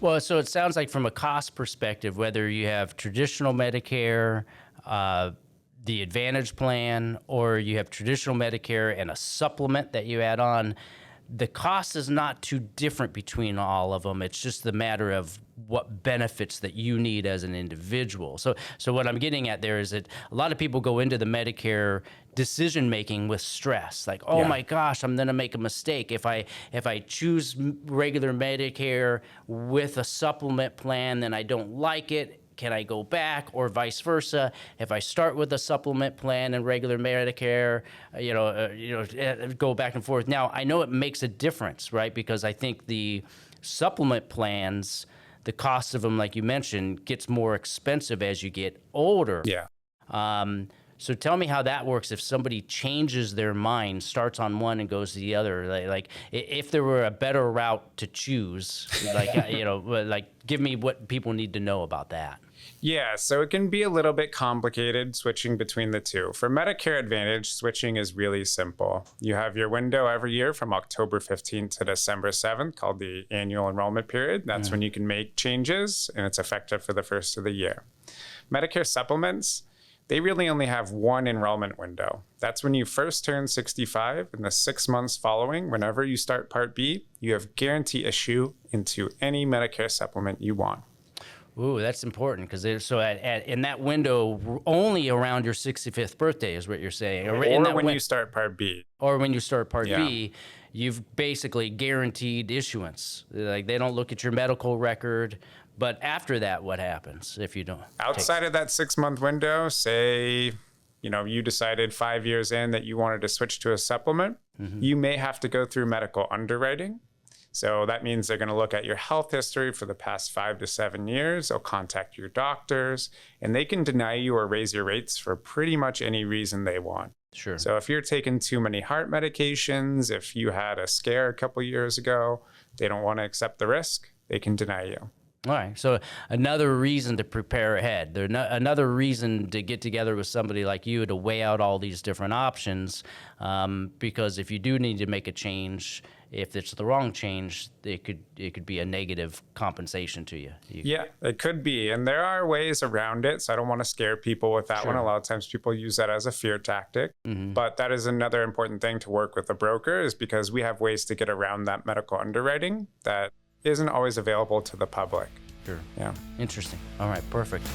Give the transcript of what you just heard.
Well, so it sounds like from a cost perspective, whether you have traditional Medicare, the Advantage plan, or you have traditional Medicare and a supplement that you add on, the cost is not too different between all of them. It's just the matter of what benefits that you need as an individual. So what I'm getting at there is that a lot of people go into the Medicare decision making with stress, like, oh my gosh, I'm going to make a mistake if I choose regular Medicare with a supplement plan, then I don't like it. Can I go back, or vice versa? If I start with a supplement plan and regular Medicare, go back and forth. Now, I know it makes a difference, right? Because I think the supplement plans, the cost of them, like you mentioned, gets more expensive as you get older. Yeah. So tell me how that works if somebody changes their mind, starts on one and goes to the other. Like if there were a better route to choose, give me what people need to know about that. Yeah, so it can be a little bit complicated switching between the two. For Medicare Advantage, switching is really simple. You have your window every year from October 15th to December 7th called the annual enrollment period. That's when you can make changes, and it's effective for the first of the year. Medicare supplements, they really only have one enrollment window. That's when you first turn 65. In the 6 months following, whenever you start Part B, you have guarantee issue into any Medicare supplement you want. Ooh, that's important because in that window, only around your 65th birthday is what you're saying. Or when you start Part B. Or when you start Part B, you've basically guaranteed issuance. Like, they don't look at your medical record. But after that, what happens if you don't? Outside of that 6-month window, say, you decided 5 years in that you wanted to switch to a supplement, you may have to go through medical underwriting. So that means they're going to look at your health history for the past 5 to 7 years. They'll contact your doctors, and they can deny you or raise your rates for pretty much any reason they want. Sure. So if you're taking too many heart medications, if you had a scare a couple years ago, they don't want to accept the risk, they can deny you. All right. So another reason to prepare ahead. Another reason to get together with somebody like you to weigh out all these different options, because if you do need to make a change, if it's the wrong change, it could be a negative compensation to you. Yeah, it could be. And there are ways around it. So I don't want to scare people with that one. A lot of times people use that as a fear tactic. But that is another important thing to work with a broker, is because we have ways to get around that medical underwriting that isn't always available to the public. Sure. Yeah. Interesting. All right. Perfect.